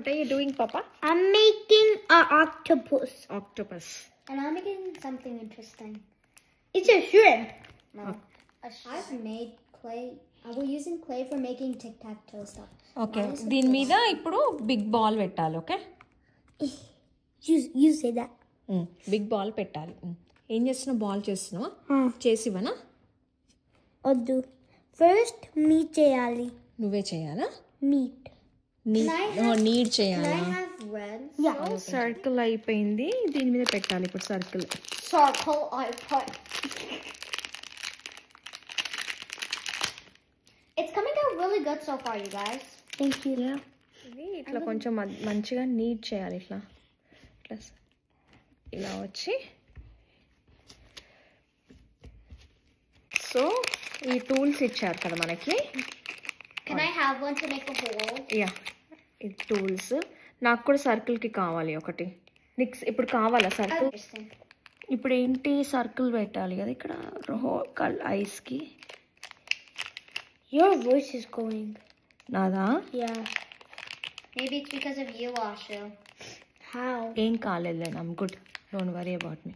What are you doing, Papa? I'm making an octopus. Octopus. And I'm making something interesting. It's a shrimp. No. I've made clay. We're using clay for making tic-tac-toe stuff. Okay దీని మీద ఇప్పుడు big ball పెట్టాలి okay You say that. Big ball పెట్టాలి ఏం చేస్తున్నావు ball చేస్తున్నావా చేసివనా వద్దు first meet చేయాలి నువ్వే చేయాలా మీట్ నీడ్ చేయాలా Can I have red? Circle అయిపోయింది దీని మీద పెట్టాలి ఇప్పుడు circle Circle I put. It's coming out really good so far, you guys. Thank you ఇది ఇట్లా కొంచెం మంచిగా నీట్ చేయాలి ఇట్లా ఇట్లా ఇలా వచ్చి సో ఈ టూల్స్ ఇచ్చారు కదా మనకి Can I have one to make a hole? Yeah ఈ టూల్స్ నాకు కూడా సర్కిల్కి కావాలి ఒకటి నెక్స్ట్ ఇప్పుడు కావాలా సర్కిల్ Interesting. ఇప్పుడు ఏంటి సర్కిల్ పెట్టాలి కదా ఇక్కడ ఐస్కి Your voice is going. నాదా Yeah. Maybe it's because of you, Ashu. How? ఏం కాలేదు I'm good don't worry about me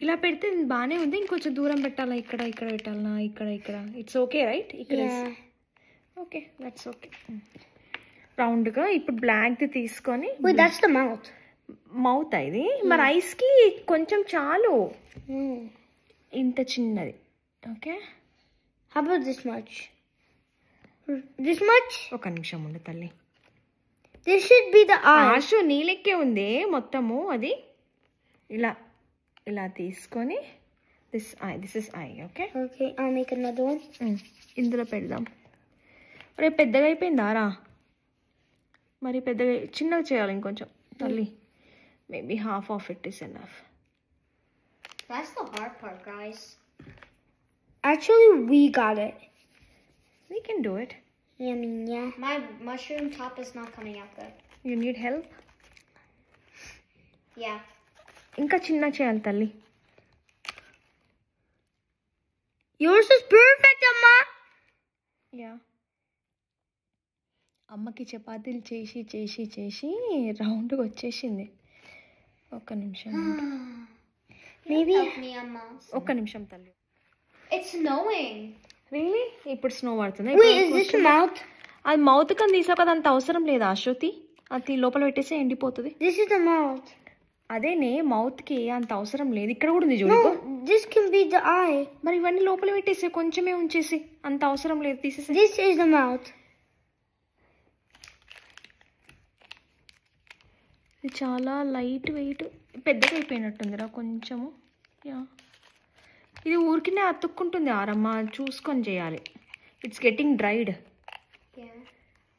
ఇలా పెడితే బాగానే ఉంది ఇంకొంచెం దూరం పెట్టాలా ఇక్కడ ఇక్కడ పెట్టాలా ఇక్కడ ఇట్స్ ఓకే రైట్ ఇక్కడ Yeah. ఓకే దట్స్ ఓకే రౌండ్గా ఇప్పుడు బ్లాక్ది తీసుకొని Wait, that's the mouth. Mouth ఇది మరి ఐస్కి కొంచెం చాలు ఇంత చిన్నది okay How about this much? This much? ఒక నిమిషం ఉండు తల్లి This should be the eye. ఆశు నీలెక్కే ఉంది మొత్తము అది ఇలా ఇలా తీసుకొని this is I okay Okay, I'll make another one. ఇందులో పెడదాం రేపు పెద్దగా అయిపోయిందారా మరి పెద్దగా చిన్నగా చేయాలి ఇంకొంచెం తల్లి maybe half of it is enough That's the hard part, guys. Actually, we got it. We can do it I mean, yeah. My mushroom top is not coming out good. You need help Yeah. ఇంకా చిన్న చేయాలి తల్లి Yours is perfect, Amma. Yeah అమ్మకి చపాతీలు చేసి చేసి చేసి రౌండ్గా వచ్చేసింది ఒక్క నిమిషం Maybe. Help me, Amma. ఒక్క నిమిషం తల్లి It's snowing. రియలీ ఇప్పుడు స్నో పడుతుంది Wait, is this the mouth? అది మౌత్ కని తీసావు కదా అంత అవసరం లేదా అశ్వతి అది లోపల పెట్టేసి ఎండిపోతుంది This is the mouth. అదేనే మౌత్కి అంత అవసరం లేదు ఇక్కడ కూడా ఉంది చూడు No, this can be the eye. మరి ఇవన్నీ లోపల పెట్టేసి కొంచెమే ఉంచేసి అంత అవసరం లేదు తీసేసి This is the mouth. ఇది చాలా లైట్ వెయిట్ పెద్దగా అయిపోయినట్టుందిరా కొంచెము యా ఇది ఊరికినే అతుక్కుంటుంది ఆరమ్మ చూసుకొని చేయాలి it's getting dried Yeah.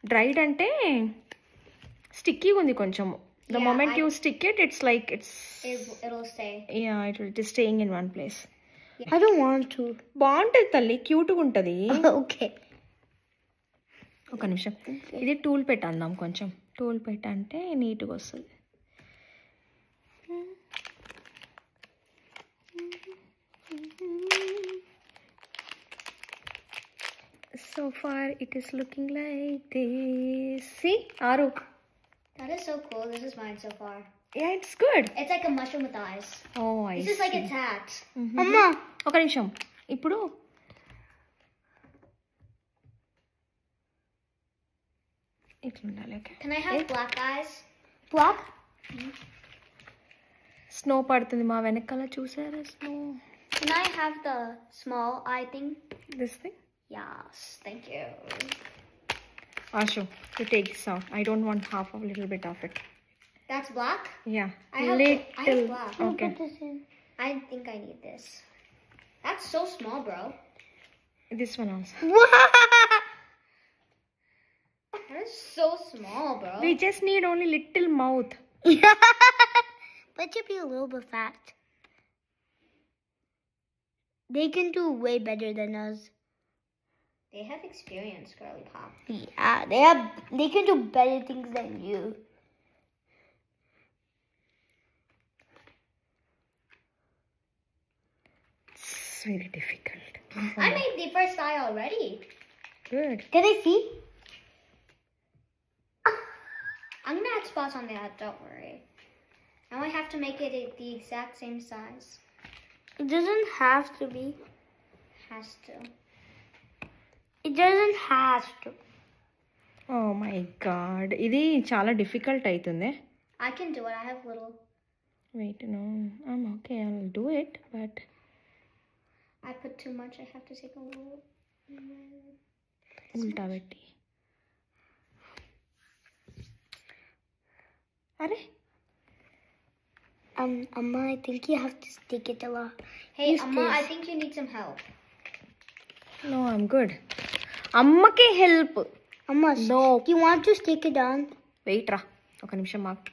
Dried అంటే స్టిక్కీగా ఉంది కొంచెము the moment you stick it's like it's It'll stay. Yeah it is staying in one place I don't want to. బాగుంటుంది తల్లి క్యూట్గా ఉంటుంది Okay. ఒక నిమిషం ఇది టూల్ పెట్టందాం కొంచెం టూల్ పెట్టంటే నీట్గా వస్తుంది so far it is looking like this సి ఆరు That is so cool. This is mine so far. Ya it's good It's like a mushroom with eyes. Oh I This is like a tat. Amma. ఒక నిమిషం ఇప్పుడు ఇట్లా ఉండాలి okay Can I have black eyes? Black? Snow పడుతుంది మా వెనకాల చూసారా snow Can I have the small eye thing? This thing Yes. Thank you. Ashu, you take this out. I don't want half of a little bit of it. That's black? Yeah, I have little. black. Okay. Put this in. I think I need this. That's so small, bro. This one also. That is so small, bro. We just need only little mouth. But should be a little bit fat. They can do way better than us. They have experience, girly pop. Yeah, they can do better things than you. It's very difficult. I made the first eye already. Good. Can I see? I'm gonna add spots on that, don't worry. Now I have to make it the exact same size. It doesn't have to be. Has to. It doesn't have to. Oh my god, ఇది చాలా difficult అవుతుంది. I can do it. I have little. Wait no, I'm okay, I will do it, but I put too much. I have to take a little. ఉల్టా పెట్టి. అరే Amma, I think you have to stick it a lot. Hey, Use Amma, this. I think you need some help. No, I'm good. అమ్మకి help. Amma, No. do you want to stick it on? Wait రా, ఒక నిమిషం మాకు.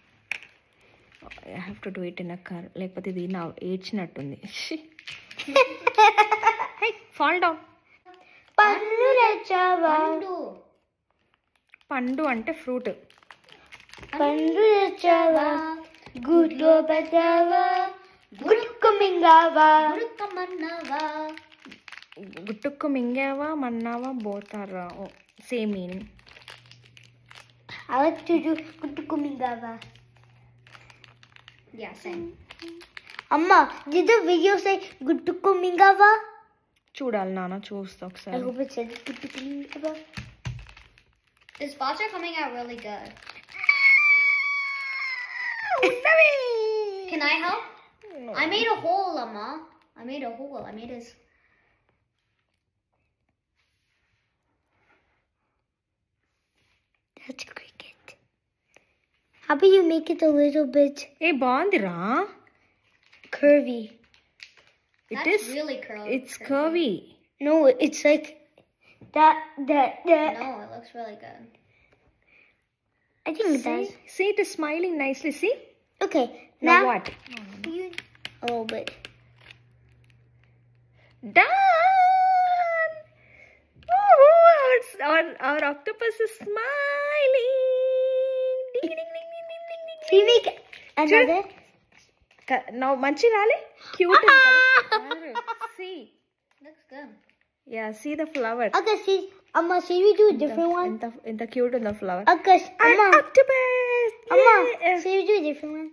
I have to do it in a car, లేకపోతే ఇది నా ఏడ్చినట్టుంది. Fall down. Pannu rachava. పండు అంటే fruit. Pannu rachava. Gudlo badava. Gudku mingava. Gurukamannava. గుట్టుక్కు మింగావా మన్నావా both are same meaning. I like to do gudku mingava. Yeah, same. Amma, did the video say gudku mingava? చూడాలి నాన్న, చూస్తా I ఒకసారి. hope it said gudku mingava. The spots are coming out really good. Can I help? I made a hole, Amma. I made a hole. I made his. That's cricket. How about you make it a little bit ఏ బాగుందిరా. curvy? It That's is, really curly. It's curvy. No, it's like that. No, it looks really good. I think it does. See, it is smiling nicely. See? Okay, Now now what? you a little bit. Done! Oh, our octopus is smiling. Ding, ding, ding, ding, ding, ding, ding. See, make another. Now, manchi rale? Cute. See? Looks good. Yeah, see the flower. Okay, see, Amma, see, we do a different one. In the cute in the flower. Okay, An Amma, octopus! Amma, Yeah. see, we do a different one.